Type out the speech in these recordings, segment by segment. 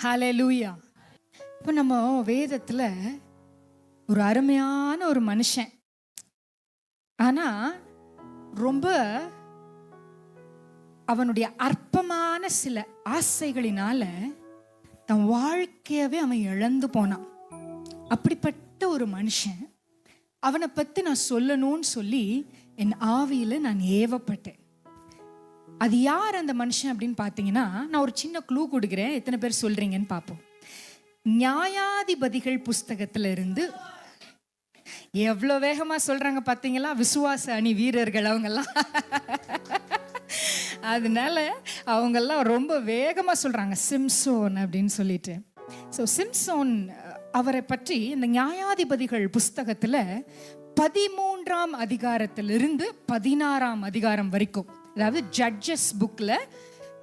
ஹல்லேலூயா. இப்போ நம்ம வேதத்தில் ஒரு அருமையான ஒரு மனுஷன், ஆனால் ரொம்ப அவனுடைய அற்பமான சில ஆசைகளினால தன் வாழ்க்கையவே அவன் இழந்து போனான். அப்படிப்பட்ட ஒரு மனுஷன், அவனை பற்றி நான் சொல்லணும்னு சொல்லி என் ஆவியில் நான் ஏவப்பட்டேன். அது யார் அந்த மனுஷன் அப்படின்னு பார்த்தீங்கன்னா, நான் ஒரு சின்ன க்ளூ கொடுக்குறேன், எத்தனை பேர் சொல்றீங்கன்னு பார்ப்போம். நியாயாதிபதிகள் புஸ்தகத்துல இருந்து எவ்வளோ வேகமா சொல்றாங்க பார்த்தீங்களா, விசுவாச அணி வீரர்கள் அவங்கெல்லாம். அதனால அவங்கெல்லாம் ரொம்ப வேகமா சொல்றாங்க சிம்சோன் அப்படின்னு சொல்லிட்டு. ஸோ சிம்சோன் அவரை பற்றி இந்த நியாயாதிபதிகள் புஸ்தகத்துல 13ஆம் அதிகாரத்திலிருந்து 16ஆம் அதிகாரம் வரைக்கும், அதாவது ஜட்ஜஸ் புக்ல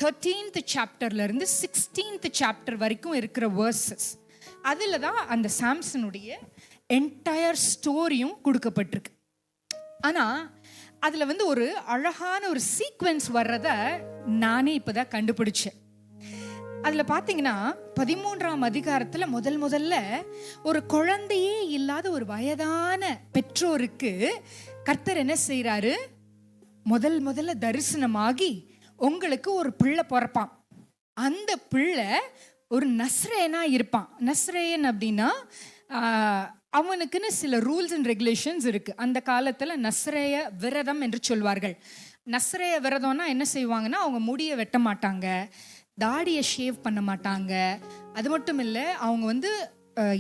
13th சாப்டர்ல இருந்து 16th சாப்டர் வரைக்கும் இருக்கிற வேர்சஸ், அதில் தான் அந்த சாம்சனுடைய என்டையர் ஸ்டோரியும் கொடுக்கப்பட்டிருக்கு. ஆனால் அதில் ஒரு அழகான ஒரு சீக்வென்ஸ் வர்றத நானே இப்போதான் கண்டுபிடிச்சேன். அதில் பார்த்தீங்கன்னா 13ஆம் அதிகாரத்தில் முதல்ல ஒரு குழந்தையே இல்லாத ஒரு வயதான பெற்றோருக்கு கர்த்தர் என்ன செய்கிறாரு, முதல்ல தரிசனமாகி உங்களுக்கு ஒரு பிள்ளை பிறப்பான், அந்த பிள்ளை ஒரு நஸ்ரேனா இருப்பான். நஸ்ரேயன் அப்படின்னா அவனுக்குன்னு சில ரூல்ஸ் அண்ட் ரெகுலேஷன்ஸ் இருக்கு. அந்த காலத்தில் நஸ்ரேய விரதம் என்று சொல்வார்கள். நஸ்ரேய விரதம்னா என்ன செய்வாங்கன்னா, அவங்க முடியை வெட்ட மாட்டாங்க, தாடியை ஷேவ் பண்ண மாட்டாங்க. அது மட்டும் இல்லை, அவங்க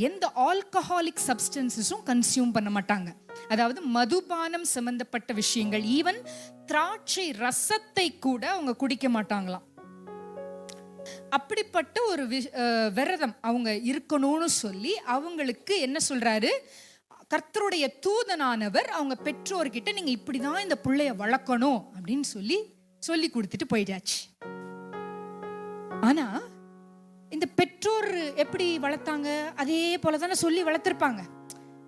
எந்த ஆல்கஹாலிக் சப்ஸ்டன்சஸும் கன்சியூம் பண்ண மாட்டாங்க. அதாவது மதுபானம் சம்பந்தப்பட்ட விஷயங்கள், ஈவன் திராட்சை ரசத்தை கூட அவங்க குடிக்க மாட்டாங்களாம். அப்படிப்பட்ட ஒரு விரதம் அவங்க இருக்கணும்னு சொல்லி அவங்களுக்கு என்ன சொல்றாரு, கர்த்தருடைய தூதனானவர் அவங்க பெற்றோர்கிட்ட நீங்க இப்படிதான் இந்த பிள்ளைய வளர்க்கணும் அப்படின்னு சொல்லி கொடுத்துட்டு போயிட்டாச்சு. ஆனா இந்த பெற்றோர் எப்படி வளர்த்தாங்க, அதே போலதானே சொல்லி வளர்த்திருப்பாங்க.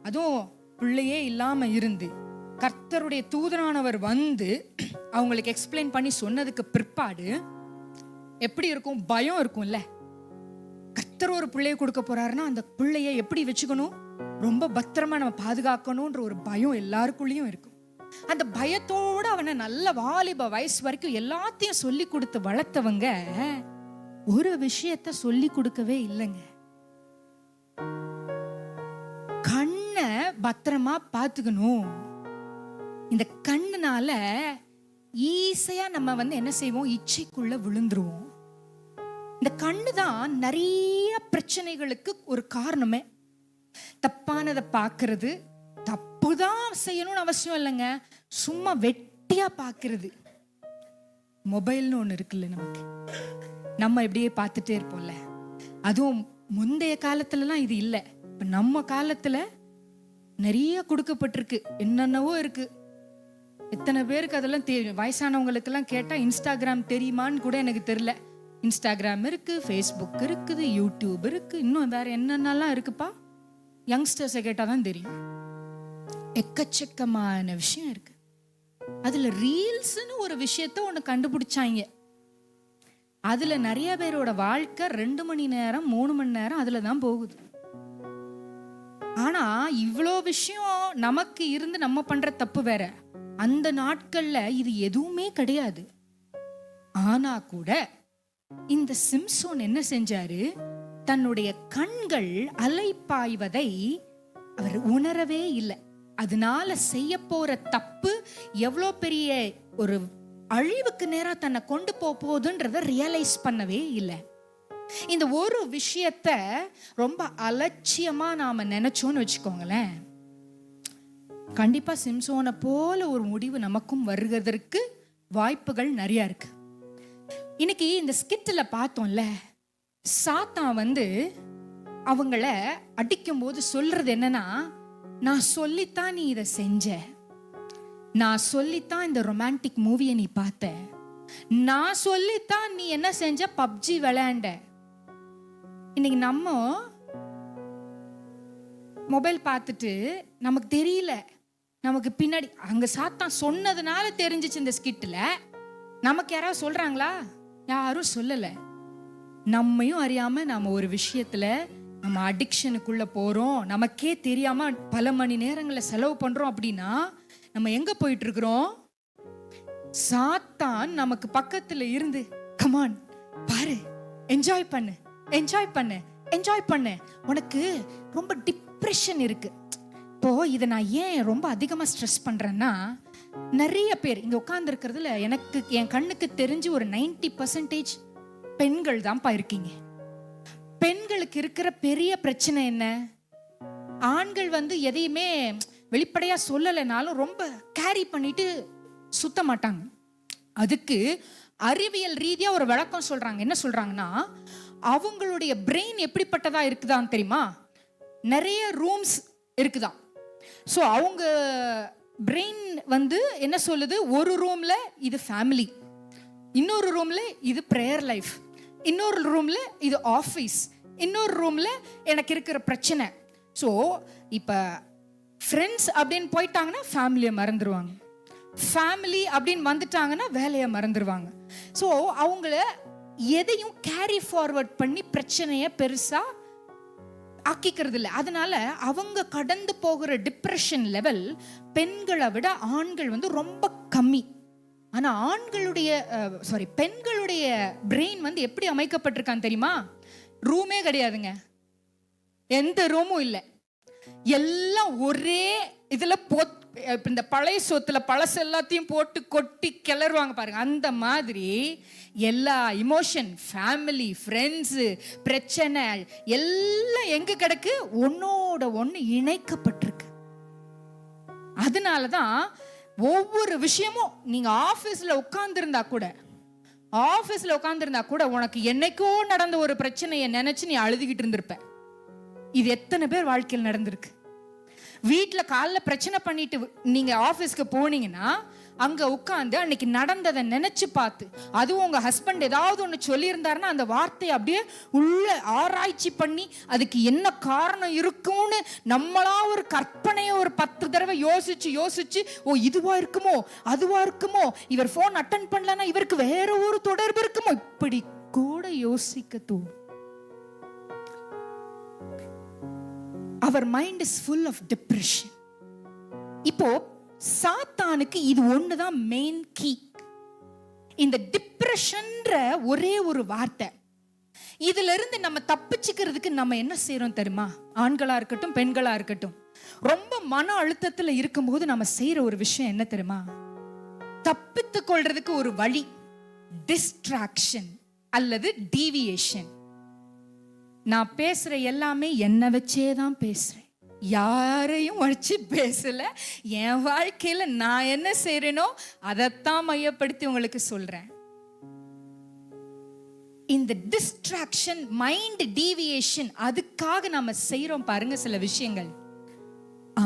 அதுவும் பிள்ளையே இல்லாம இருந்து கர்த்தருடைய தூதனானவர் அவங்களுக்கு எக்ஸ்பிளைன் பண்ணி சொன்னதுக்கு பிற்பாடு எப்படி இருக்கும், பயம் இருக்கும்ல. கர்த்தர் ஒரு பிள்ளையை கொடுக்க போறாருன்னா அந்த பிள்ளையை எப்படி வச்சுக்கணும், ரொம்ப பத்திரமா நம்ம பாதுகாக்கணும்ன்ற ஒரு பயம் எல்லாருக்குள்ளேயும் இருக்கும். அந்த பயத்தோட அவனை நல்ல வாலிப வயசு வரைக்கும் எல்லாத்தையும் சொல்லி கொடுத்து வளர்த்தவங்க ஒரு விஷயத்த சொல்லி கொடுக்கவே இல்லைங்க. கண்ணை பத்திரமா பார்த்துக்கணும். இந்த கண்ணுனால ஈஸியா நம்ம என்ன செய்வோம், இச்சைக்குள்ள விழுந்துருவோம். இந்த கண்ணு தான் நிறைய பிரச்சனைகளுக்கு ஒரு காரணமே. தப்பானதை பார்க்கறது, தப்புதான் செய்யணும்னு அவசியம் இல்லைங்க, சும்மா வெட்டியா பார்க்கறது. மொபைல்னு ஒன்று இருக்குல்ல, நம்ம இப்படியே பார்த்துட்டே இருப்போம்ல. அதுவும் முந்தைய காலத்துலலாம் இது இல்லை, இப்போ நம்ம காலத்துல நிறைய கொடுக்கப்பட்டிருக்கு, என்னென்னவோ இருக்கு. எத்தனை பேருக்கு அதெல்லாம் தெரியும்? வயசானவங்களுக்கெல்லாம் கேட்டால் இன்ஸ்டாகிராம் தெரியுமான்னு கூட எனக்கு தெரியல. இன்ஸ்டாகிராம் இருக்கு, ஃபேஸ்புக் இருக்குது, யூடியூப் இருக்கு, இன்னும் வேற என்னென்னலாம் இருக்குப்பா. யங்ஸ்டர்ஸை கேட்டால் தான் தெரியும். எக்கச்சக்கமான விஷயம் இருக்கு. அதுல ரீல்ஸ்னு ஒரு விஷயத்த ஒன்று கண்டுபிடிச்சாங்க. அதுல நிறைய பேரோட வாழ்க்கை 2 மணி நேரம் 3 மணி நேரம் அதுல தான் போகுது. ஆனா இவ்வளோ விஷயம் நமக்கு இருந்து நம்ம பண்ற தப்பு வேற. அந்த நாட்கள்ல இது எதுவுமே கிடையாது. ஆனா கூட இந்த சிம்சோன் என்ன செஞ்சாரு, தன்னுடைய கண்கள் அலைப்பாய்வதை அவர் உணரவே இல்லை. அதனால செய்ய போற தப்பு எவ்வளோ பெரிய ஒரு அழிவுக்கு நேரா தன்னை கொண்டு போகுதுன்றத ரியலைஸ் பண்ணவே இல்லை. இந்த ஒரு விஷயத்த ரொம்ப அலட்சியமா நாம நினைச்சோன்னு வச்சுக்கோங்களேன், கண்டிப்பா சிம்சோனை போல ஒரு முடிவு நமக்கும் வருவதற்கு வாய்ப்புகள் நிறைய இருக்கு. இன்னைக்கு இந்த ஸ்கிட்ல பார்த்தோம்ல, சாத்தான் அவங்கள அடிக்கும் போது சொல்றது என்னன்னா, நான் சொல்லித்தான் நீ இதை செஞ்ச, நான் சொல்லித்தான் இந்த ரொமான்டிக் மூவியை நீ பார்த்த, நான் சொல்லித்தான் நீ என்ன செஞ்ச, பப்ஜி விளையாண்ட. இன்னைக்கு நம்ம மொபைல் பார்த்துட்டு நமக்கு தெரியல, நமக்கு பின்னாடி அங்க சாத்தான் சொன்னதுனால தெரிஞ்சிச்சு. இந்த ஸ்கிட்ல நமக்கு யாராவது சொல்றாங்களா? யாரும் சொல்லல. நம்மையும் அறியாம நாம ஒரு விஷயத்துல நம்ம அடிக்ஷனுக்குள்ள போறோம், நமக்கே தெரியாம பல மணி நேரங்களை செலவு பண்றோம் அப்படின்னா நம்ம எங்க போயிட்டு இருக்கிறோம்? சாத்தான் நமக்கு பக்கத்துல இருந்து கமான் பாரு, என்ஜாய் பண்ணு, என்ஜாய் பண்ணு, என்ஜாய் பண்ணு. உனக்கு ரொம்ப டிப்ரெஷன் இருக்கு. இப்போ இதை நான் ஏன் ரொம்ப அதிகமா ஸ்ட்ரெஸ் பண்றேன்னா, நிறைய பேர் இங்க உட்கார்ந்து இருக்கிறதுல எனக்கு என் கண்ணுக்கு தெரிஞ்சு ஒரு 90% பெண்கள் தான்ப்பா இருக்கீங்க. பெண்களுக்கு இருக்கிற பெரிய பிரச்சனை என்ன? ஆண்கள் எதையுமே வெளிப்படையா சொல்லலைனாலும் ரொம்ப கேரி பண்ணிட்டு சுத்த மாட்டாங்க. அதுக்கு அறிவியல் ரீதியா ஒரு விளக்கம் சொல்றாங்க. என்ன சொல்றாங்கன்னா, அவங்களுடைய பிரெயின் எப்படிப்பட்டதா இருக்குதான் தெரியுமா? நிறைய ரூம்ஸ் இருக்குதான். ஸோ அவங்க பிரெயின் என்ன சொல்லுது, ஒரு ரூம்ல இது ஃபேமிலி, இன்னொரு ரூம்ல இது ப்ரேயர் லைஃப், இன்னொரு ரூம்ல இது ஆஃபீஸ், இன்னொரு ரூம்ல எனக்கு இருக்கிற பிரச்சனை. ஸோ இப்போ ஃப்ரெண்ட்ஸ் அப்படின்னு போயிட்டாங்கன்னா ஃபேமிலியை மறந்துடுவாங்க, ஃபேமிலி அப்படின்னு வந்துட்டாங்கன்னா வேலையை மறந்துடுவாங்க. ஸோ அவங்கள எதையும் கேரி ஃபார்வர்ட் பண்ணி பிரச்சனையை பெருசா ஆக்கிக்கிறது இல்லை. அதனால அவங்க கடந்து போகிற டிப்ரெஷன் லெவல் பெண்களை விட ஆண்கள் ரொம்ப கம்மி. ஆனா பெண்களுடைய பிரெயின் எப்படி அமைக்கப்பட்டிருக்கான்னு தெரியுமா? ரூமே கிடையாதுங்க, எந்த ரூமும் இல்லை, எல்லாம் ஒரே இதுல இந்த பழைய சொத்துல பழசு எல்லாத்தையும் போட்டு கொட்டி கிளறுவாங்க பாருங்க. அந்த மாதிரி எல்லா இமோஷன், ஃபேமிலி, ஃப்ரெண்ட்ஸ், பிரச்சனை எல்லாம் எங்க கிடக்கு? ஒன்னோட ஒன்னு இணைக்கப்பட்டிருக்கு. அதனாலதான் ஒவ்வொரு விஷயமும் நீங்க ஆபீஸ்ல உட்கார்ந்துருந்தா கூட உனக்கு என்னைக்கோ நடந்த ஒரு பிரச்சனையை நினைச்சு நீ அழுதுகிட்டு இருந்திருப்ப. இது எத்தனை பேர் வாழ்க்கையில் நடந்திருக்கு? வீட்டில் காலைல பிரச்சனை பண்ணிட்டு நீங்க ஆஃபீஸ்க்கு போனீங்கன்னா அங்க உட்காந்து அன்னைக்கு நடந்ததை நினைச்சு பார்த்து, அதுவும் உங்க ஹஸ்பண்ட் ஏதாவது ஒன்று சொல்லியிருந்தாருன்னா அந்த வார்த்தையை அப்படியே உள்ள ஆராய்ச்சி பண்ணி அதுக்கு என்ன காரணம் இருக்கும்னு நம்மளா ஒரு கற்பனையை ஒரு 10 தடவை யோசிச்சு ஓ இதுவா இருக்குமோ அதுவா இருக்குமோ, இவர் போன் அட்டன் பண்ணலன்னா இவருக்கு வேற ஒரு தொடர்பு இருக்குமோ, இப்படி கூட யோசிக்க தோணும். Our mind is full of depression. இப்போ சாத்தானுக்கு இது ஒண்ணுதான் மெயின் கீ. இந்த டிப்ரெஷன்ற ஒரே ஒரு வார்த்தை, இதுல இருந்து நம்ம தப்பிச்சுக்கிறதுக்கு நம்ம என்ன செய்யறோம் தெரியுமா? ஆண்களா இருக்கட்டும் பெண்களா இருக்கட்டும், ரொம்ப மன அழுத்தத்துல இருக்கும்போது நம்ம செய்யற ஒரு விஷயம் என்ன தெரியுமா? தப்பித்து கொள்றதுக்கு ஒரு வழி டிஸ்ட்ராக்ஷன் அல்லது டீவியேஷன். நான் பேசுற எல்லாமே என்ன வச்சேதான் பேசுறேன், யாரையும் வச்சு பேசல. என் வாழ்க்கையில நான் என்ன செய்யறேனோ அதைத்தான் மையப்படுத்தி உங்களுக்கு சொல்றேன். இந்த டிஸ்ட்ராக்ஷன், மைண்ட் டீவியேஷன், அதுக்காக நம்ம செய்யறோம் பாருங்க சில விஷயங்கள்.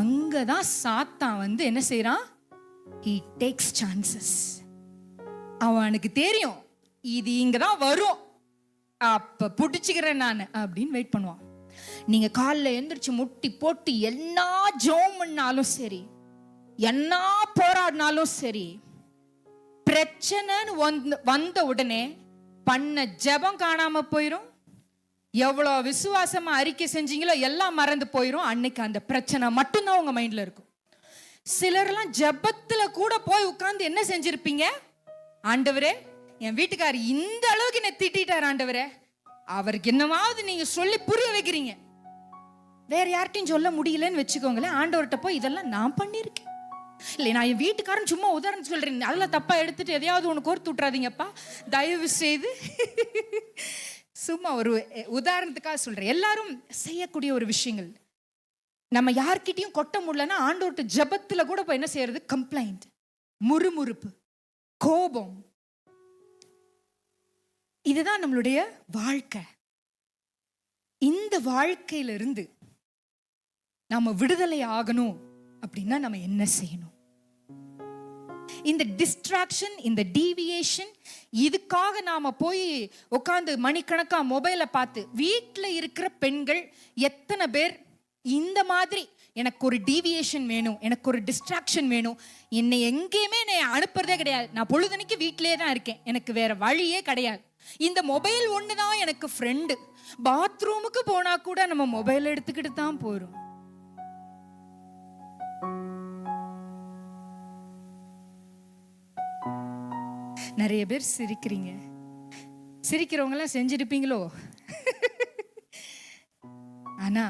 அங்கதான் சாத்தான் என்ன செய்யறான்? he takes chances. அவனுக்கு தெரியும் இது இங்கதான் வரும், அப்ப புடிச்சுக்கிறேன் நான் அப்படின்னு வெயிட் பண்ணுவான். நீங்க காலைல எந்திரிச்சு முட்டி போட்டு என்ன ஜெபம் பண்ணாலும் சரி, என்ன போராடினாலும் சரி, பிரச்சனைன்னு வந்த உடனே பண்ண ஜெபம் காணாம போயிரும். எவ்வளவு விசுவாசமா அறிக்கை செஞ்சீங்களோ எல்லாம் மறந்து போயிரும். அன்னைக்கு அந்த பிரச்சனை மட்டும்தான் உங்க மைண்ட்ல இருக்கும். சிலர்லாம் ஜெபத்துல கூட போய் உட்கார்ந்து என்ன செஞ்சிருப்பீங்க? ஆண்டவரே, என் வீட்டுக்காரர் இந்த அளவுக்கு என்ன திட்டார் ஆண்டவரே, அவருக்கு என்னமாவது நீங்க சொல்லி புரிய வைக்கிறீங்க. வேற யார்ட்டையும் சொல்ல முடியலன்னு வச்சுக்கோங்களேன், ஆண்டவர்கிட்ட போய் இதெல்லாம் நான் பண்ணிருக்கேன். இல்லை, நான் என் வீட்டுக்காரன் சும்மா உதாரணம் சொல்றேன், அதெல்லாம் தப்பா எடுத்துட்டு எதையாவது ஒன்று கோர்த்து விட்டுறாதீங்கப்பா தயவு செய்து. சும்மா ஒரு உதாரணத்துக்காக சொல்றேன். எல்லாரும் செய்யக்கூடிய ஒரு விஷயங்கள். நம்ம யார்கிட்டையும் கொட்ட முடியலன்னா ஆண்டவர்கிட்ட ஜபத்துல கூட போய் என்ன செய்யறது? கம்ப்ளைண்ட், முறுமுறுப்பு, கோபம். இதுதான் நம்மளுடைய வாழ்க்கை. இந்த வாழ்க்கையிலிருந்து நாம விடுதலை ஆகணும் அப்படின்னா நம்ம என்ன செய்யணும்? இந்த டிஸ்ட்ராக்ஷன், இந்த டீவியேஷன், இதுக்காக நாம போய் உட்காந்து மணிக்கணக்கா மொபைலை பார்த்து, வீட்டில் இருக்கிற பெண்கள் எத்தனை பேர் இந்த மாதிரி எனக்கு ஒரு டீவியேஷன் வேணும், எனக்கு ஒரு டிஸ்ட்ராக்ஷன் வேணும், என்னை எங்கேயுமே என்னை அனுப்புறதே கிடையாது, நான் பொழுதுனைக்கு வீட்டிலே தான் இருக்கேன், எனக்கு வேற வழியே கிடையாது, இந்த மொபைல் ஒண்ணுதான் எனக்கு ஃப்ரெண்டு. பாத்ரூமுக்கு போனா கூட நம்ம மொபைல் எடுத்துக்கிட்டு தான் போறோம். நிறைய பேர் சிரிக்கிறீங்க. சிரிக்கிறவங்க எல்லாம் செஞ்சிருப்பீங்களோ? ஆனா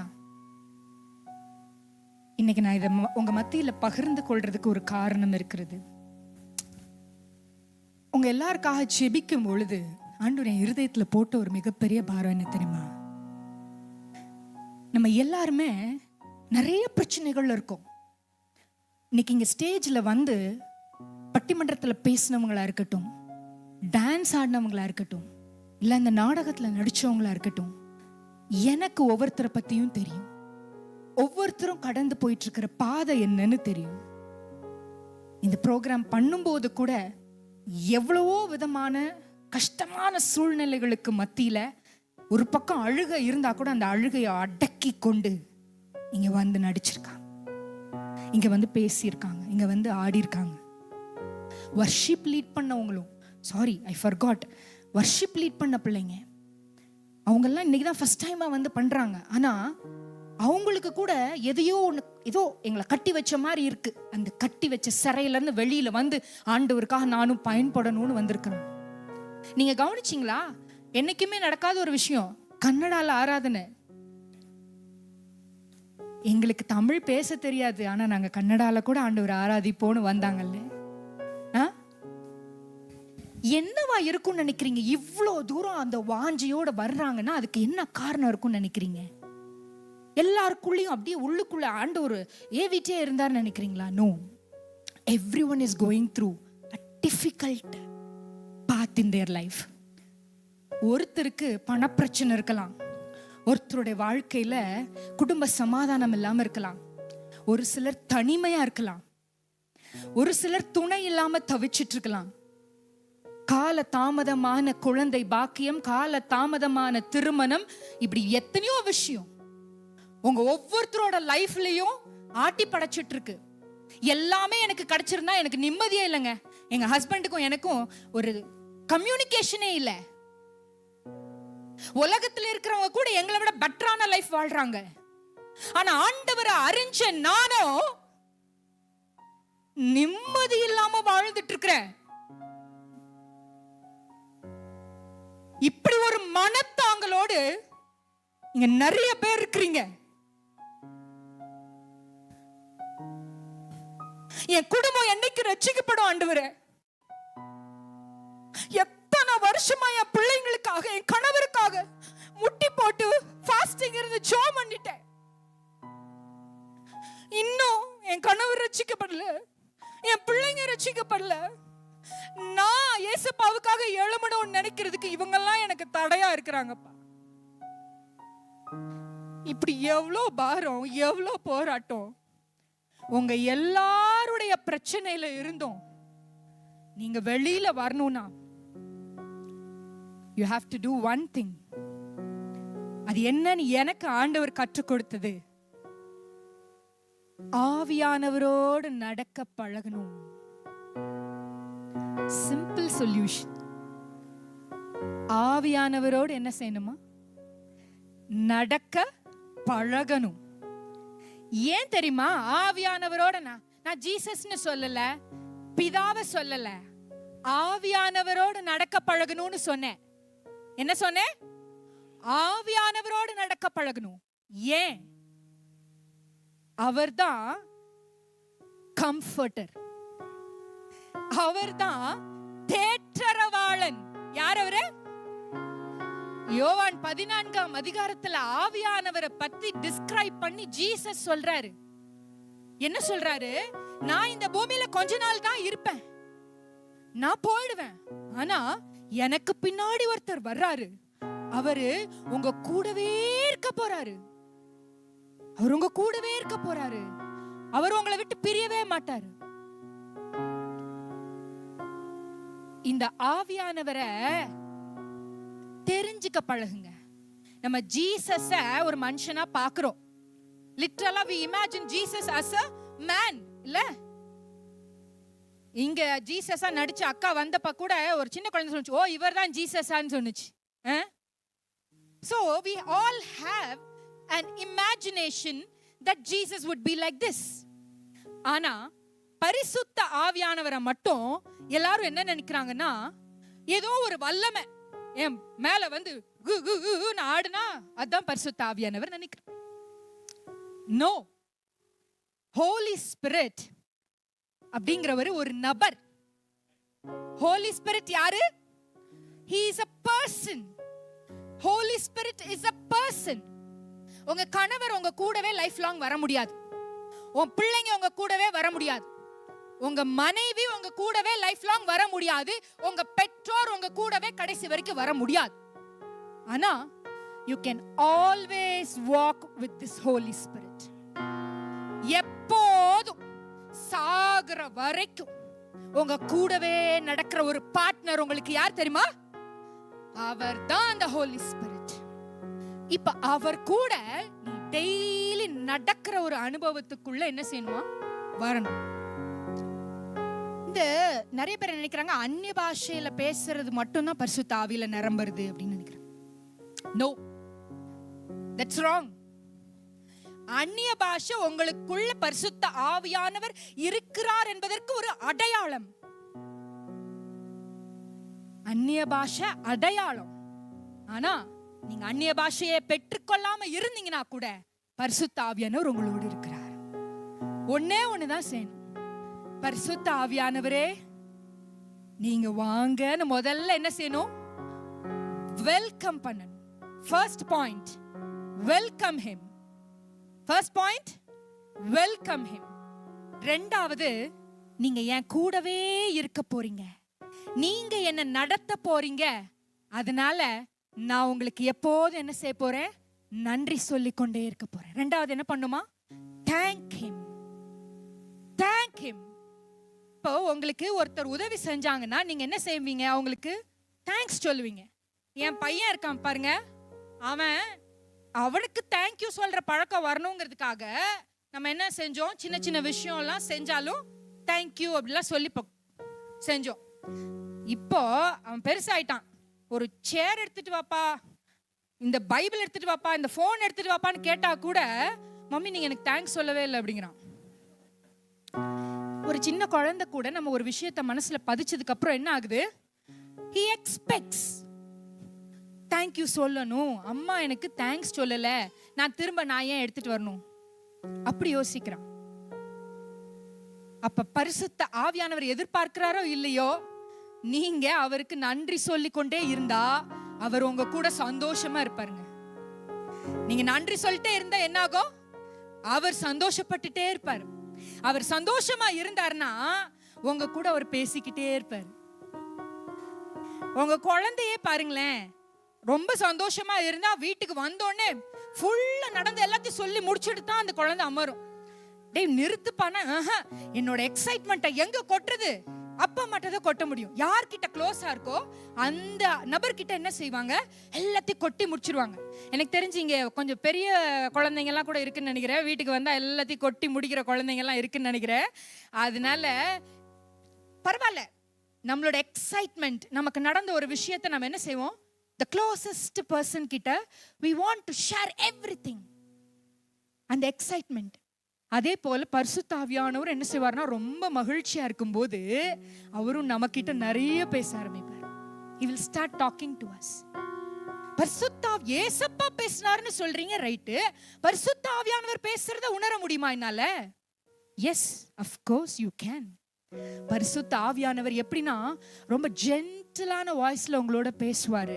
இன்னைக்கு நான் இதை உங்க மத்தியில பகிர்ந்து கொள்றதுக்கு ஒரு காரணம் இருக்கிறது. உங்க எல்லாருக்காக ஜெபிக்கும் பொழுது ஆண்டவர் என் இருதயத்துல போட்ட ஒரு மிகப்பெரிய பாரம் என்ன தெரியுமா? நம்ம எல்லாருமே நிறைய பிரச்சனைகள் இருக்கும். இன்னைக்கு இங்க ஸ்டேஜ்ல வந்து பட்டிமன்றத்துல பேசினவங்களா இருக்கட்டும், டான்ஸ் ஆடினவங்களா இருக்கட்டும், இல்ல இந்த நாடகத்துல நடிச்சவங்களா இருக்கட்டும், எனக்கு ஒவ்வொருத்தரை பத்தியும் தெரியும். ஒவ்வொருத்தரும் கடந்து போயிட்டு இருக்கிற பாதை என்னன்னு தெரியும். இந்த ப்ரோக்ராம் பண்ணும்போது கூட எவ்வளவோ விதமான கஷ்டமான சூழ்நிலைகளுக்கு மத்தியில ஒரு பக்கம் அழுக இருந்தா கூட அந்த அழுகையை அடக்கி கொண்டு இங்க வந்து நடிச்சிருக்காங்க, இங்க வந்து பேசியிருக்காங்க, இங்க வந்து ஆடி இருக்காங்க. வர்ஷிப் லீட் பண்ணவங்களும், sorry I forgot, worship lead பண்ண பிள்ளைங்க அவங்கெல்லாம் இன்னைக்கு தான் ஃபர்ஸ்ட் டைமா வந்து பண்றாங்க. ஆனா அவங்களுக்கு கூட எதையோ ஒன்று, ஏதோ எங்களை கட்டி வச்ச மாதிரி இருக்கு. அந்த கட்டி வச்ச சிறையில இருந்து வெளியில வந்து ஆண்டவருக்காக நானும் பயன்படணும்னு வந்திருக்கிறேன். நீங்க கவனிச்சிங்களா? என்னைக்குமே நடக்காத ஒரு விஷயம், கன்னடால ஆராதனை. எங்களுக்கு தமிழ் பேச தெரியாது, ஆனா நாங்க கன்னடால கூட ஆண்டவர் ஆராதிப்போன்னு வந்தாங்கல்ல. என்னவா இருக்கும்னு நினைக்கிறீங்க? இவ்வளோ தூரம் அந்த வாஞ்சியோட வர்றாங்கன்னா அதுக்கு என்ன காரணம் இருக்கும்னு நினைக்கிறீங்க? எல்லாருக்குள்ளேயும் அப்படியே உள்ளுக்குள்ள ஆண்டவர் ஏவிட்டே இருந்தார்னு நினைக்கிறீங்களா? No, everyone is going through a difficult path in their life. ஒருத்தருக்கு பணப்பிரச்சனை இருக்கலாம், ஒருத்தருடைய வாழ்க்கையில குடும்ப சமாதானம் இல்லாம இருக்கலாம், ஒரு சிலர் தனிமையா இருக்கலாம், ஒரு சிலர் துணை இல்லாம தவிச்சிட்டு இருக்கலாம், கால தாமதமான குழந்தை பாக்கியம், கால தாமதமான திருமணம், இப்படி எத்தனையோ விஷயம் உங்க ஒவ்வொருத்தரோட லைஃப்லயும் ஆட்டி படைச்சிட்டு இருக்கு. எல்லாமே எனக்கு கிடைச்சிருந்தா எனக்கு நிம்மதியே இல்லைங்க. எங்க ஹஸ்பண்டுக்கும் எனக்கும் ஒரு கம்யூனிகேஷனே இல்ல. உலகத்துல இருக்கிறவங்க கூட எங்களை விட பெட்டரான லைஃப் வாழ்றாங்க. ஆனா ஆண்டவரை அறிஞ்ச நானும் நிம்மதி இல்லாம வாழ்ந்துட்டு இருக்கிறேன். இப்படி ஒரு மனத்தாங்களோடு இங்க நிறைய பேர் இருக்கிறீங்க. என் குடும்பம் என்னைக்கு ரட்சிக்கப்படும் ஆண்டவரே? எத்தனை வருஷமா என் பிள்ளைங்களுக்காக, என் கணவருக்காக முட்டி போட்டு ஃபாஸ்டிங் இருந்து ஜெபம் பண்ணிட்டேன். இன்னும் என் கணவர் ரட்சிக்கப்படல, என் பிள்ளைங்க ரட்சிக்கப்படல. நான் இயேசுப்பாவுக்காக எழுமணும்னு நினைக்கிறதுக்கு இவங்கெல்லாம் எனக்கு தடையா இருக்கிறாங்கப்பா. இப்படி எவ்வளோ பாரம், எவ்வளோ போராட்டம். உங்க எல்லாருடைய பிரச்சனையில இருந்தோம் நீங்க வெளியில வரணும்னா you have to do one thing. அது என்னன்னு எனக்கு ஆண்டவர் கற்றுக் கொடுத்தது, ஆவியானவரோடு நடக்க பழகணும். Simple solution. ஆவியானவரோடு என்ன செய்யணுமா? நடக்க பழகணும். ஏன் தெரியுமா? ஆவியானவரோட நான் ஜீசஸ்னு சொல்லல, பிதாவை சொல்லல, ஆவியானவரோடு நடக்க பழகணும்னு சொன்னேன். என்ன சொன்னேன்? ஆவியானவரோடு நடக்க பழகணும். ஏன்? அவர்தான் கம்ஃபர்டர், அவர்தான் தேற்றரவாளன். யார் அவரு? யோவான் 14ஆம் அதிகாரத்துல ஆவியானவரை பத்தி டிஸ்கிரைப் பண்ணி ஜீசஸ் சொல்றாரு. என்ன சொல்றாரு? நான் இந்த பூமியில கொஞ்ச நாள் தான் இருப்பேன், நான் போயிடுவேன். ஆனா எனக்கு பின்னாடி ஒருத்தர் வர்றாரு, அவரு உங்க கூடவே இருக்க போறாரு. அவர் உங்க கூடவே இருக்க போறாரு. அவர் உங்களை விட்டு பிரியவே மாட்டாரு. இந்த ஆவியானவரை தெரிஞ்சுக்க பழகுங்க. நம்ம ஜீசஸ ஒரு மனுஷனா பாக்குறோம். லிட்டரலா we imagine Jesus as a man, இல்ல? இங்க ஜீசஸா நடிச்ச அக்கா வந்தப்ப கூட ஒரு சின்ன குழந்தை சொன்னுச்சு, ஓ இவர் தான் ஜீசஸான்னு சொன்னுச்சு. So we all have an imagination that Jesus would be like this. ஆனா பரிசுத்த ஆவியானவரை மட்டும் எல்லாரும் என்ன நினைக்கிறாங்கன்னா, ஏதோ ஒரு வல்லமை என் மேல வந்து ஆடுனா அதான் பரிசுத்த ஆவியானவர் நினைக்கிறேன். நோ, ஹோலி ஸ்பிரிட் அப்படிங்கிறவர் ஒரு நபர். ஹோலி ஸ்பிரிட் யாரு? He is a person. Holy Spirit is a person. உங்க கணவர் உங்க கூடவே லைஃப் லாங் வர முடியாது. உங்க பிள்ளைங்க உங்க கூடவே வர முடியாது. உங்க மனைவி உங்க கூடவே லைஃப் லாங் வர முடியாது. உங்க பெற்றோர் உங்க கூடவே கடைசி வரைக்கும் வர முடியாது. ஆனா you can always walk with this Holy Spirit. எப்போதும் சாகர வரைக்கும் உங்க கூடவே நடக்கிற ஒரு பார்ட்னர் உங்களுக்கு யார் தெரியுமா? அவர் தான் அந்த ஹோலி ஸ்பிரிட். இப்ப அவர் கூட நீ டெய்லி நடக்கிற ஒரு அனுபவத்துக்குள்ள என்ன செய்யணுமா? வரணும். இந்த நிறைய பேர் நினைக்கிறாங்க அந்நிய பாஷையில பேசுறது மட்டும்தான் பரிசுத்த ஆவியில நிரம்புறது அப்படின்னு நினைக்கிறாங்க. No, that's wrong. அந்நிய பாஷை உங்களுக்குள்ள பரிசுத்த ஆவியானவர் இருக்கிறார் என்பதற்கு ஒரு அடையாளம். அந்நிய பாஷை அடையாளம். ஆனா நீங்க அந்நிய பாஷையை பெற்றுக்கொள்ளாம இருந்தீங்கன்னா கூட பரிசுத்த ஆவியானவர் உங்களோடு இருக்கிறார். ஒன்னே ஒண்ணுதான் செய்யணும். பரிசுத்த ஆவியானவரே நீங்க வாங்கன்னு முதல்ல என்ன செய்யணும்? வெல்கம் பண்ணணும். First point, welcome him. First point, welcome him. ரெண்டாவது, நீங்க என் கூடவே இருக்க போறீங்க, நீங்க என்ன நடத்த போறீங்க, அதனால நான் உங்களுக்கு எப்போதும் என்ன செய்ய போறேன்? நன்றி சொல்லிக்கொண்டே இருக்க போறேன். ரெண்டாவது என்ன பண்ணுமா? Thank him. Thank him. இப்போ உங்களுக்கு ஒருத்தர் உதவி செஞ்சாங்கன்னா நீங்க என்ன செய்வீங்க? அவங்களுக்கு தேங்க்ஸ் சொல்லுவீங்க. என் பையன் இருக்கான் பாருங்க, அவனுக்கு தேங்க்யூ சொல்ற பழக்கம் வரணுங்கிறதுக்காக நம்ம என்ன செஞ்சோம்? சின்ன சின்ன விஷயம் எல்லாம் செஞ்சாலும் தேங்க்யூ அப்படிலாம் சொல்லி செஞ்சோம். இப்போ அவன் பெருசாயிட்டான். ஒரு சேர் எடுத்துட்டு வாப்பா, இந்த பைபிள் எடுத்துட்டு வாப்பா, இந்த போன் எடுத்துட்டு வாப்பான்னு கேட்டா கூட மம்மி நீங்க எனக்கு தேங்க்ஸ் சொல்லவே இல்லை அப்படிங்கிறான். ஒரு சின்ன குழந்தை கூட நம்ம ஒரு விஷயத்த மனசுல பதிச்சதுக்கு அப்புறம் என்ன ஆகுது? he expects தேங்க்யூ சொல்லணும். அம்மா எனக்கு தேங்க்ஸ் சொல்லல, நான் திரும்ப நான் ஏன் எடுத்துட்டு வரணும் அப்படி யோசிக்கிறான். அப்ப பரிசுத்த ஆவியானவர் எதிர்பார்க்கிறாரோ இல்லையோ, நீங்க அவருக்கு நன்றி சொல்லிக்கொண்டே இருந்தா அவர் உங்க கூட சந்தோஷமா இருப்பாருங்க. நீங்க நன்றி சொல்லிட்டே இருந்தா என்ன ஆகும்? அவர் சந்தோஷப்பட்டுட்டே இருப்பாரு. அவர் சந்தோஷமா இருந்தாருன்னா உங்க கூட அவர் பேசிக்கிட்டே இருப்பாரு. உங்க குழந்தையே பாருங்களேன், ரொம்ப சந்தோஷமா இருந்தா வீட்டுக்கு வந்தோடனே ஃபுல்லா நடந்து எல்லாத்தையும் சொல்லி முடிச்சுட்டு தான் அந்த குழந்தை அமரும். டேய் நிறுத்துப்பானா, என்னோட எக்ஸைட்மெண்ட்டை எங்க கொட்டுறது? அப்பா மட்டும் தான் கொட்ட முடியும். யார்கிட்ட க்ளோஸா இருக்கோ அந்த நபர்கிட்ட என்ன செய்வாங்க? எல்லாத்தையும் கொட்டி முடிச்சிருவாங்க. எனக்கு தெரிஞ்சு இங்க கொஞ்சம் பெரிய குழந்தைங்க எல்லாம் கூட இருக்குன்னு நினைக்கிறேன். வீட்டுக்கு வந்தா எல்லாத்தையும் கொட்டி முடிக்கிற குழந்தைங்க எல்லாம் இருக்குன்னு நினைக்கிறேன். அதனால பரவாயில்ல, நம்மளோட எக்ஸைட்மெண்ட், நமக்கு நடந்த ஒரு விஷயத்தை நம்ம என்ன செய்வோம்? the closest person கிட்ட we want to share everything, அந்த எக்ஸைட்மெண்ட். அதே போல பரிசுத்த ஆவியானவர் என்ன செய்வார்னா, ரொம்ப மகிழ்ச்சியா இருக்கும்போது அவரும் நம்ம கிட்ட நிறைய பேச ஆரம்பிப்பார். he will start talking to us. பரிசுத்த இயேசப்பா பேசினார்னு சொல்றீங்க, ரைட்டு. பரிசுத்த ஆவியானவர் பேசுறத உணர முடியுமா என்னால? Yes, of course you can. பரிசுத்த ஆவியானவர் எப்படின்னா ரொம்ப ஜென்டிலான வாய்ஸ்ல உங்களோட பேசுவாரு.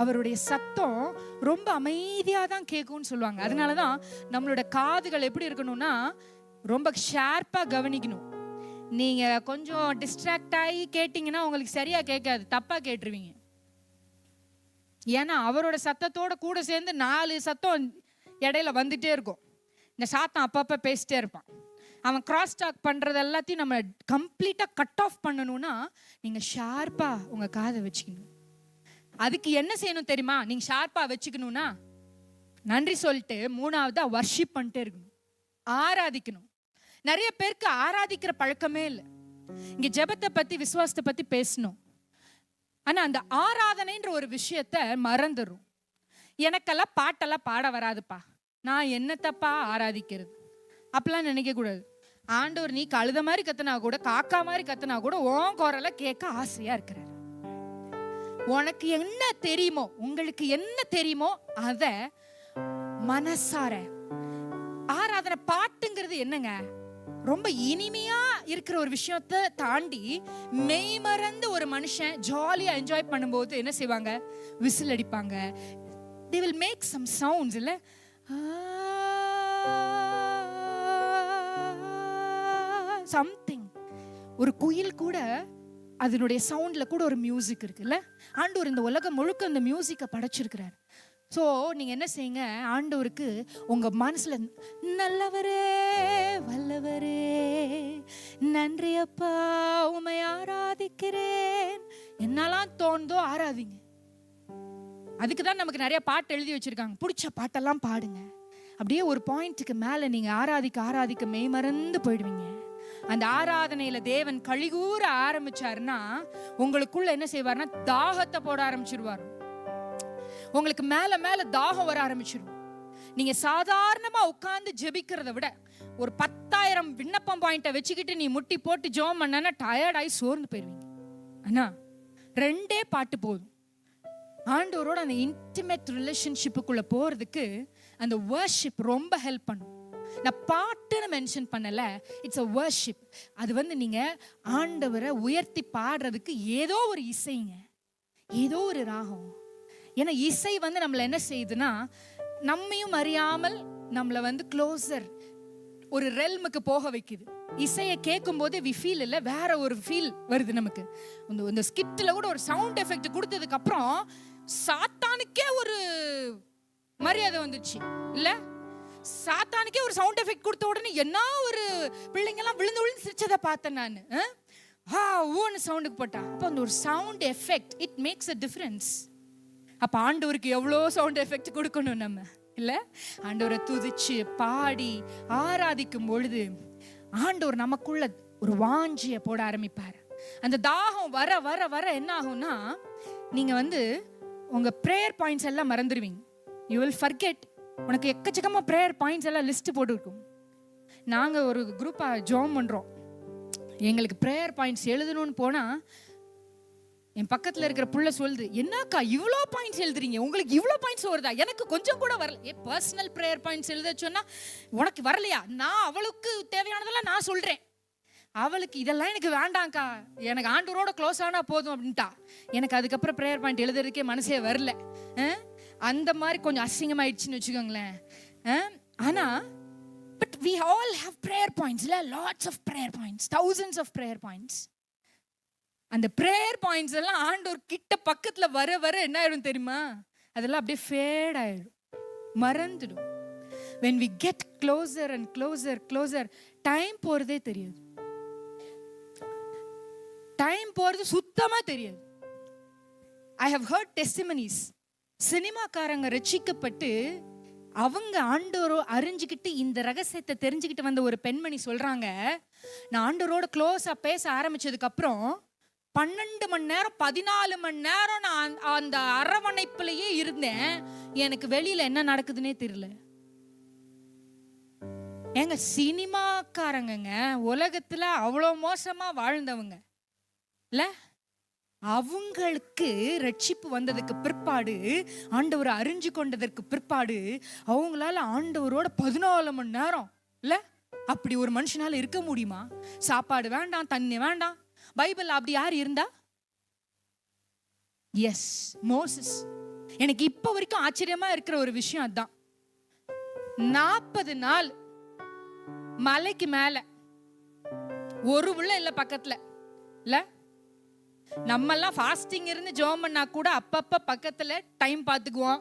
அவருடைய சத்தம் ரொம்ப அமைதியா தான் கேட்கும்னு சொல்லுவாங்க. அதனாலதான் நம்மளோட காதுகள் எப்படி இருக்கணும்னா ரொம்ப ஷார்ப்பா கவனிக்கணும். நீங்க கொஞ்சம் டிஸ்ட்ராக்ட் ஆகி கேட்டீங்கன்னா உங்களுக்கு சரியா கேட்காது, தப்பா கேட்டுருவீங்க. ஏன்னா அவரோட சத்தத்தோட கூட சேர்ந்து 4 சத்தம் இடையில வந்துட்டே இருக்கும். இந்த சாத்தம் அப்பப்ப பேசிட்டே இருப்பான். அவன் கிராஸ் டாக் பண்றது எல்லாத்தையும் நம்ம கம்ப்ளீட்டா கட் ஆஃப் பண்ணணும்னா நீங்க ஷார்ப்பா உங்க காதை வச்சுக்கணும். அதுக்கு என்ன செய்யணும் தெரியுமா? நீங்க ஷார்ப்பா வச்சுக்கணும்னா நன்றி சொல்லிட்டு 3வதா வர்ஷிப் பண்ணிட்டே இருக்கணும், ஆராதிக்கணும். நிறைய பேருக்கு ஆராதிக்கிற பழக்கமே இல்லை. இங்க ஜெபத்தை பத்தி விசுவாசத்தை பத்தி பேசணும். ஆனா அந்த ஆராதனைன்ற ஒரு விஷயத்த மறந்துடும். எனக்கெல்லாம் பாட்டெல்லாம் பாட வராதுப்பா, நான் என்னத்தப்பா ஆராதிக்கிறது அப்படிலாம் நினைக்க கூடாது. ஆண்டவர் நீ கழுத மாதிரி கத்துனா கூட, காக்கா மாதிரி கத்துனா கூட உன் குரலை கேட்க ஆசையா இருக்கிறார். உனக்கு என்ன தெரியுமோ, உங்களுக்கு என்ன தெரியுமோ அத மனசார ஆராதனை. பாட்டுங்கிறது என்னங்க, ரொம்ப இனிமையா இருக்கிற ஒரு விஷயத்தை தாண்டி மெய்மறந்து ஒரு மனுஷன் ஜாலியா என்ஜாய் பண்ணும்போது என்ன செய்வாங்க, விசில் அடிப்பாங்க. they will make some sounds இல்ல, something. ஒரு குயில் கூட அதனுடைய சவுண்ட்ல கூட ஒரு மியூசிக் இருக்குல்ல. ஆண்டவர் இந்த உலகம் முழுக்க இந்த மியூசிக்கை படைச்சிருக்கிறார். ஸோ நீங்க என்ன செய்யுங்க, ஆண்டவருக்கு உங்க மனசுல நல்லவரே வல்லவரே நன்றி அப்பா உம்மை ஆராதிக்கிறேன் என்னெல்லாம் தோணுதோ ஆராதிங்க. அதுக்கு தான் நமக்கு நிறைய பாட்டு எழுதி வச்சிருக்காங்க. பிடிச்ச பாட்டெல்லாம் பாடுங்க. அப்படியே ஒரு பாயிண்ட்டுக்கு மேல நீங்க ஆராதிக்க ஆராதிக்க மெய்மறந்து போயிடுவீங்க. அந்த ஆராதனையில தேவன் கழிகூற ஆரம்பிச்சாருன்னா உங்களுக்குள்ள என்ன செய்வார்னா தாகத்தை போட ஆரம்பிச்சிருவார். உங்களுக்கு மேல மேல தாகம் வர ஆரம்பிச்சிடும். நீங்க சாதாரணமா உட்கார்ந்து ஜெபிக்கிறத விட ஒரு 10,000 விண்ணப்பம் பாயிண்ட வச்சுக்கிட்டு நீ முட்டி போட்டு ஜெபம் பண்ணனா டயர்ட் ஆகி சோர்ந்து போயிருவீங்க. ஆனா 2 பாட்டு போதும். ஆண்டவரோட அந்த இன்டிமேட் ரிலேஷன்ஷிப்புக்குள்ள போறதுக்கு அந்த வர்ஷிப் ரொம்ப ஹெல்ப் பண்ணும். நான் பாட்டுன்னு மென்ஷன் பண்ணல, இட்ஸ் அ வர்ஷிப். அது நீங்க ஆண்டவரை உயர்த்தி பாடுறதுக்கு ஏதோ ஒரு இசைங்க, ஏதோ ஒரு ராகம். ஏன்னா இசை நம்மளை என்ன செய்யுதுன்னா நம்மையும் அறியாமல் நம்மளை க்ளோசர் ஒரு ரெல்முக்கு போக வைக்குது. இசையை கேட்கும் போது வி ஃபீல் இல்லை, வேற ஒரு ஃபீல் வருது நமக்கு. இந்த ஸ்கிட்ல கூட ஒரு சவுண்ட் எஃபெக்ட் கொடுத்ததுக்கு அப்புறம் சாத்தானுக்கே ஒரு மரியாதை வந்துச்சு இல்ல. சாத்தானுக்கே ஒரு சவுண்ட் எஃபெக்ட் கொடுத்த உடனே என்ன ஒரு பிள்ளைங்க எல்லாம் விழுந்து விழுந்து சிரிச்சதை பார்த்தேன் நான். ஊன்னு சவுண்டுக்கு போட்டா அப்போ அந்த ஒரு sound effect it makes a difference. அப்ப ஆண்டவருக்கு எவ்வளோ சவுண்ட் எஃபெக்ட் கொடுக்கணும் நம்ம இல்ல. ஆண்டவரை துதிச்சு பாடி ஆராதிக்கும் பொழுது ஆண்டவர் நமக்குள்ள ஒரு வாஞ்சியை போட ஆரம்பிப்பார். அந்த தாகம் வர வர வர என்ன ஆகும்னா நீங்க உங்க ப்ரேயர் பாயிண்ட்ஸ் எல்லாம் மறந்துடுவீங்க. You will forget. உனக்கு எக்கச்சக்கமா ப்ரேயர் பாயிண்ட்ஸ் எல்லாம் லிஸ்ட் போட்டுருக்கும். நாங்க ஒரு குரூப்பா ஜாயின் பண்றோம். எங்களுக்கு ப்ரேயர் பாயிண்ட்ஸ் எழுதணும்னு போனா என் பக்கத்துல இருக்கிற புள்ள சொல்லுது, என்னக்கா இவ்வளோ பாயிண்ட்ஸ் எழுதுறீங்க, உங்களுக்கு இவ்வளோ பாயிண்ட்ஸ் வருதா, எனக்கு கொஞ்சம் கூட வரல. பர்சனல் ப்ரேயர் பாயிண்ட்ஸ் எழுத சொன்னா உனக்கு வரலையா, நான் அவளுக்கு தேவையானதெல்லாம் நான் சொல்றேன், அவளுக்கு இதெல்லாம் எனக்கு வேண்டாம்க்கா, எனக்கு ஆண்டவரோட க்ளோஸ் ஆனா போதும் அப்படின்ட்டா. எனக்கு அதுக்கப்புறம் ப்ரேயர் பாயிண்ட் எழுதுறதுக்கே மனசே வரல. அந்த மாதிரி கொஞ்சம் அசிங்கமாயிடுச்சுன்னு வச்சுக்கோங்களேன். ஆனா but we all have prayer points, lots of prayer points, thousands of prayer points. அந்த prayer points எல்லாம் ஆண்டவர் கிட்ட பக்கத்துல வர வர என்ன ஆயிடும் தெரியுமா, அதெல்லாம் அப்படியே ஃபேட் ஆயிடும், மறந்துடும். when we get closer and closer closer time போறதே தெரியாது. டைம் போறது சுத்தமா தெரியாது. I have heard testimonies. சினிமாக்காரங்க ரட்சிக்கப்பட்டு அவங்க ஆண்டவரோ அறிஞ்சுக்கிட்டு இந்த ரகசியத்தை தெரிஞ்சுக்கிட்டு வந்த ஒரு பெண்மணி சொல்றாங்க, நான் ஆண்டவரோட க்ளோஸா பேச ஆரம்பிச்சதுக்கு அப்புறம் 12 மணி நேரம் 14 மணி நேரம் நான் அந்த அரவணைப்புலயே இருந்தேன், எனக்கு வெளியில என்ன நடக்குதுன்னே தெரியல. ஏங்க சினிமாக்காரங்க உலகத்துல அவ்வளோ மோசமா வாழ்ந்தவங்க இல்ல, அவங்களுக்கு ரட்சிப்பு வந்ததுக்கு பிற்பாடு, ஆண்டவரை அறிஞ்சு கொண்டதற்கு பிற்பாடு அவங்களால ஆண்டவரோட 14 மணி நேரம் இல்ல, அப்படி ஒரு மனுஷனால இருக்க முடியுமா? சாப்பாடு வேண்டாம், தண்ணி வேண்டாம். பைபிள் அப்படி யார் இருந்தா? Yes, Moses. எனக்கு இப்ப வரைக்கும் ஆச்சரியமா இருக்கிற ஒரு விஷயம் அதான். 40 நாள் மலைக்கு மேல ஒரு உள்ள இல்ல பக்கத்துல இல்ல. நம்ம எல்லாம் ஃபாஸ்டிங் இருந்து ஜெபம் பண்ணா கூட அப்பப்ப பக்கத்துல டைம் பார்த்துக்குவோம்.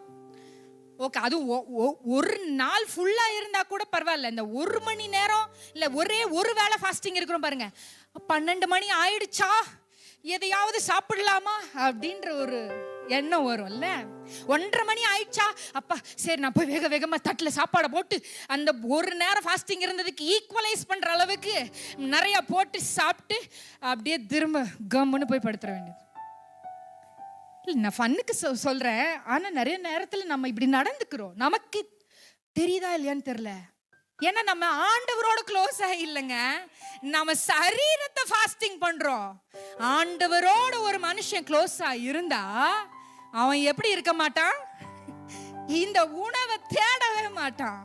ஓகே, அது ஒரு நாள் ஃபுல்லா இருந்தா கூட பரவாயில்ல. இந்த 1 மணி நேரம் இல்ல ஒரே ஒரு வேளை ஃபாஸ்டிங் இருக்கிறோம் பாருங்க, 12 மணி ஆயிடுச்சா எதையாவது சாப்பிடலாமா அப்படின்ற ஒரு எண்ணம் வரும்ல. 1:30 மணி ஆயிடுச்சா, அப்பா சரி நான் போய் வேக வேகமா தட்டுல சாப்பாடை போட்டு அந்த ஒரு நேரம் ஃபாஸ்டிங் இருந்ததுக்கு ஈக்குவலைஸ் பண்ற அளவுக்கு நிறைய போட்டு சாப்பிட்டு அப்படியே திரும்ப கம்முன்னு போய் படுத்துற வேண்டியது. இல்லை, நான் ஃபன்னுக்கு சொல்றேன். ஆனா நிறைய நேரத்துல நம்ம இப்படி நடந்துக்கிறோம். நமக்கு தெரியுதா இல்லையான்னு தெரியல. ஏன்னா நம்ம ஆண்டவரோட க்ளோஸ் இல்லைங்க, நம்ம சரீரத்தை ஃபாஸ்டிங் பண்றோம். ஆண்டவரோட ஒரு மனுஷன் க்ளோஸா இருந்தா அவன் எப்படி இருக்க மாட்டான்? இந்த உணவை தேடவே மாட்டான்.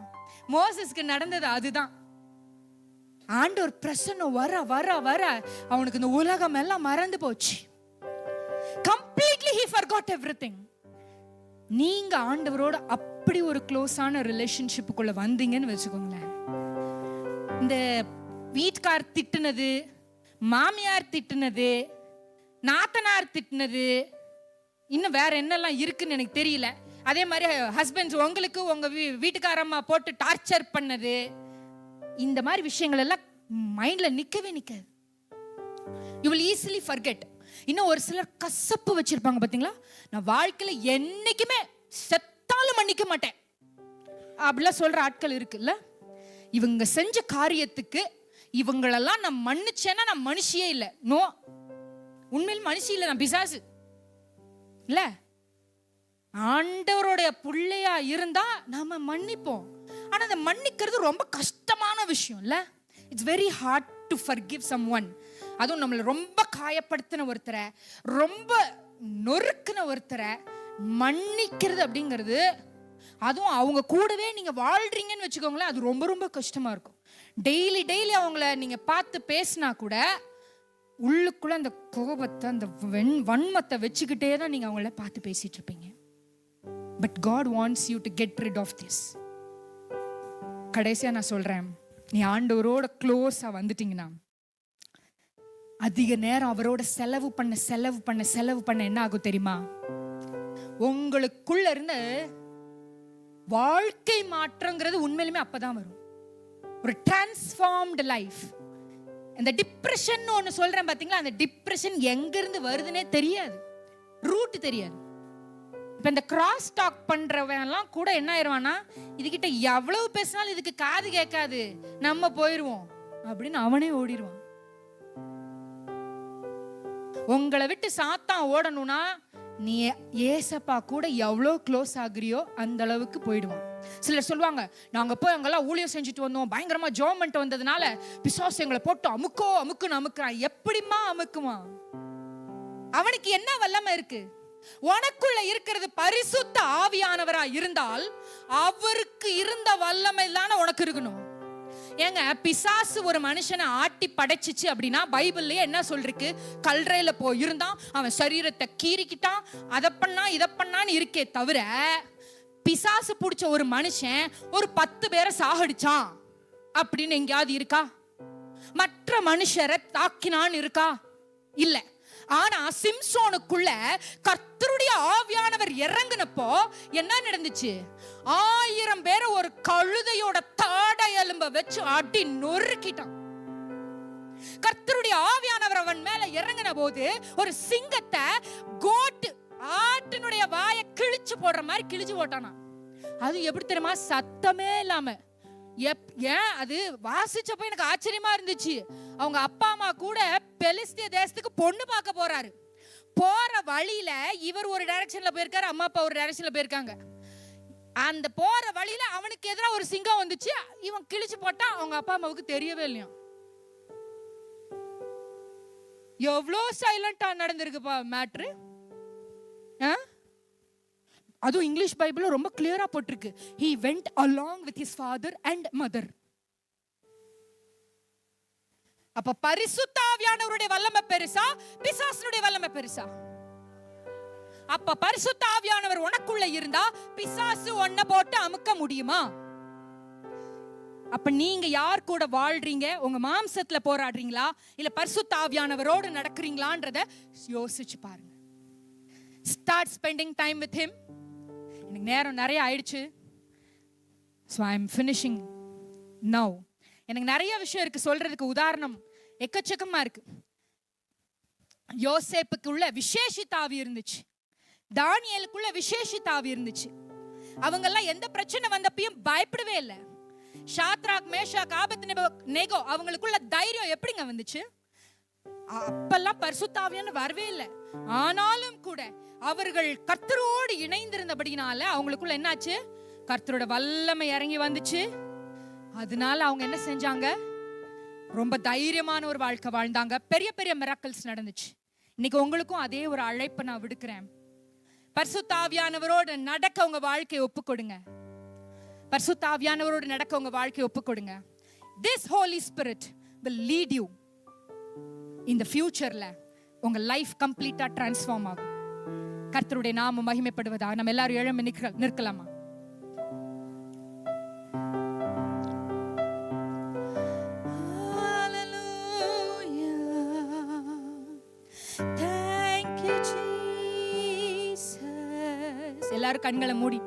மோசஸ்க்கு நடந்தது அதுதான். ஆண்டவர் பிரசன்னம் வர வர வர அவனுக்கு இந்த உலகம் எல்லாம் மறந்து போச்சு. Completely he forgot everything. நீங்க ஆண்டவரோட அப்படி ஒரு க்ளோஸான ரிலேஷன்ஷிப்புக்குள்ள வந்தீங்கன்னு வச்சுக்கோங்களேன், இந்த வீட்டுக்கார் திட்டுனது, மாமியார் திட்டுனது, நாத்தனார் திட்டுனது, இன்னும் வேற என்னெல்லாம் இருக்குன்னு எனக்கு தெரியல. அதே மாதிரி ஹஸ்பண்ட்ஸ் உங்களுக்கு உங்க வீட்டுக்காரம்மா போட்டு டார்ச்சர் பண்ணது, இந்த மாதிரி விஷயங்கள் எல்லாம் மைண்ட்ல நிக்கவே நிக்காது. You will easily forget. இன்னும் ஒரு சிலர் கசப்பு வச்சிருப்பாங்க பாத்தீங்களா, நான் வாழ்க்கையில என்னைக்குமே செத்தாலும் மன்னிக்க மாட்டேன் அப்படிலாம் சொல்ற ஆட்கள் இருக்குல்ல. இவங்க செஞ்ச காரியத்துக்கு இவங்களெல்லாம் நான் மன்னிச்சேன்னா நான் மனுஷியே இல்லை. நோ, உண்மையில் மனுஷி இல்லை, நான் பிசாசு இல்ல. ஆண்டவருடைய பிள்ளையா இருந்தா நாம மன்னிப்போம். ஆனா அந்த மன்னிக்கிறது ரொம்ப கஷ்டமான விஷயம் இல்ல. It's very hard to forgive someone. அதுவும் நம்மளை ரொம்ப காயப்படுத்தின ஒருத்தரை, ரொம்ப நொறுக்கின ஒருத்தரை மன்னிக்கிறது அப்படிங்கிறது, அதுவும் அவங்க கூடவே நீங்க வாழ்றீங்கன்னு வச்சுக்கோங்களேன், அது ரொம்ப ரொம்ப கஷ்டமா இருக்கும். டெய்லி டெய்லி அவங்கள நீங்க பார்த்து பேசினா கூட உள்ளுக்குள்ள அந்த கோபத்தை, அந்த வன்மத்தை வச்சுக்கிட்டே தான் நீங்க அவங்கள பார்த்து பேசிட்டு இருப்பீங்க. But God wants you to get rid of this. கடைசியா நான் சொல்றேன், நீ ஆண்டவரோட க்ளோஸா வந்துட்டீங்கன்னா அதிக நேரம் அவரோட செலவு பண்ண என்ன ஆகும் தெரியுமா? உங்களுக்குள்ள இருந்து வாழ்க்கை மாற்றங்கிறது உண்மையிலுமே அப்பதான் வரும். ஒரு டிரான்ஸ்ஃபார்ம்டு லைஃப். இந்த டிப்ரெஷன் ஒன்னு சொல்றேன் பாத்தீங்களா, அந்த டிப்ரெஷன் எங்க இருந்து வருதுன்னே தெரியாது, ரூட் தெரியாது. இப்ப இந்த கிராஸ் டாக் பண்றவன் எல்லாம் கூட என்ன ஆயிருவானா, இதுகிட்ட எவ்வளவு பேசினாலும் இதுக்கு காது கேட்காது, நம்ம போயிருவோம் அப்படின்னு அவனே ஓடிடுவான். உங்களை விட்டு சாத்தான் ஓடணும்னா நீ ஏசப்பா கூட எவ்வளோ க்ளோஸ் ஆகுறியோ அந்த அளவுக்கு போயிடுவான். சிலர் சொல்லுவாங்க, நாங்க போய் அங்கெல்லாம் ஊழியம் செஞ்சுட்டு வந்தோம், பயங்கரமா ஜோமெண்ட் வந்ததுனால பிசாசு எங்களை போட்டு அமுக்குன்னு அமுக்குறான். எப்படிமா அமுக்குவான்? அவனுக்கு என்ன வல்லமை இருக்கு? உனக்குள்ள இருக்கிறது பரிசுத்த ஆவியானவரா இருந்தால் அவருக்கு இருந்த வல்லமை தானே உனக்கு இருக்கணும். ஏங்க, பிசாசு ஒரு மனுஷனை ஆட்டி படைச்சிச்சு அப்படின்னா பைபிள்லயே என்ன சொல்லிருக்கு? கல்றையில போய் இருந்தான், அவன் சரீரத்தை கீறிக்கிட்டான், அதை பண்ணா இதை பண்ணான்னு இருக்கே தவிர பிசாசு பிடிச்ச ஒரு மனுஷன் ஒரு 10 பேரை சாகடிச்சான் அப்படின்னு எங்கேயாவது இருக்கா? மற்ற மனுஷரை தாக்கினான்னு இருக்கா? இல்ல. ஆனா சிம்சோனுக்குள்ள கர்த்தருடைய ஆவியானவர் இறங்குனப்போ என்ன நடந்துச்சு? 1000 பேரை ஒரு கழுதையோட தாடை எலும்ப வச்சு அடி நொறுக்கிட்டான். கர்த்தருடைய ஆவியானவர் அவன் மேல இறங்கின போது ஒரு சிங்கத்தை கோட்டு ஆட்டினுடைய வாயை கிழிச்சு போடுற மாதிரி கிழிச்சு போட்டானா. அது எப்படி தெரியுமா? சத்தமே இல்லாம. ஏன் அது வாசிச்சப்ப எனக்கு ஆச்சரியமா இருந்துச்சு. அவங்க அப்பா அம்மா கூட பெலிஸ்திய தேசத்துக்கு பொண்ணு பார்க்க போறாரு. போற வழியில இவர் ஒரு டைரக்ஷன்ல போயிருக்காரு, அம்மா அப்பா ஒரு டைரக்ஷன்ல போயிருக்காங்க. அந்த போற வழியில அவனுக்கு எதிராக ஒரு சிங்கம் வந்துச்சு, இவன் கிழிச்சு போட்டா அவங்க அப்பா அம்மாவுக்கு தெரியவே இல்லையா. எவ்வளோ சைலண்டா நடந்திருக்குப்பா மேட்ரு. அதுவும் இங்கிலீஷ் பைபிள்ல ரொம்ப கிளியரா போட்டிருக்கு, he went along with his father and mother. அப்ப பரிசுத்த ஆவியானவருடைய வல்லமை பெருசா, பிசாசுடைய வல்லமை பெருசா? அப்ப பரிசுத்த ஆவியானவர் உனக்குள்ள இருந்தா பிசாசு உன்னை போட்டு அமுக்க முடியுமா? அப்ப நீங்க யார் கூட வாழ்றீங்க? உங்க மாம்சத்துல போராடுறீங்களா இல்ல பரிசுத்த ஆவியானவரோடு நடக்கிறீங்களான்றத யோசிச்சு பாருங்க. Start spending time with him. எனக்கு நேரம் நிறைய ஆயிடுச்சு. So I am finishing now. எனக்கு நிறைய விஷயம் இருக்கு சொல்றதுக்கு, உதாரணம் எக்கச்சக்கமா இருக்கு. யோசேப்புக்கு உள்ள விசேஷித்த ஆவி இருந்துச்சு. தானியேலுக்குள்ள விசேஷித்த ஆவி இருந்துச்சு. அவங்க எல்லாம் எந்த பிரச்சனை வந்தப்பையும் பயப்படவே இல்லை. ஷாத்ராக், மேஷாக், ஆபேத்நேகோ அவங்களுக்குள்ள தைரியம் எப்படிங்க வந்துச்சு? அப்பெல்லாம் பரிசுத்த ஆவியான வரவே இல்லை. ஆனாலும் கூட அவர்கள் கர்த்தரோடு இணைந்திருந்தபடினால அவங்களுக்குள்ள என்னாச்சு? கர்த்தரோட வல்லமை இறங்கி வந்துச்சு. அதனால அவங்க என்ன செஞ்சாங்க? ரொம்ப தைரியமான ஒரு வாழ்க்கை வாழ்ந்தாங்க. பெரிய பெரிய மிராக்கிள்ஸ் நடந்துச்சு. இன்னைக்கு உங்களுக்கும் அதே ஒரு அழைப்பை நான் விடுக்கிறேன். பரிசுத்த ஆவியானவரோடு நடக்க உங்க வாழ்க்கையை ஒப்புக்கொடுங்க. பரிசுத்த ஆவியானவரோடு நடக்க உங்க வாழ்க்கையை ஒப்புக்கொடுங்க. This Holy Spirit will lead you in the futureல. உங்க லைஃப் கம்ப்ளீட்டா டிரான்ஸ்ஃபார்ம் ஆகும். கர்த்தருடைய நாமம் மகிமைப்படுவதா. நம்ம எல்லாரும் எழும்பி நிற்கலாமா? எல்லாரும் கண்களை மூடி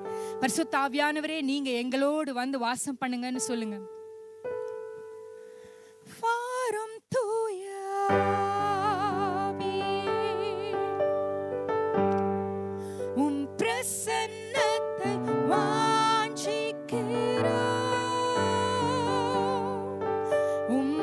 பரிசுத்த ஆவியானவரே நீங்க எங்களோடு வந்து வாசம் பண்ணுங்கன்னு சொல்லுங்க. வாரும் தூய ஆவியே, உம் பிரசன்னத்தை வாஞ்சிக்கிறோம். உம்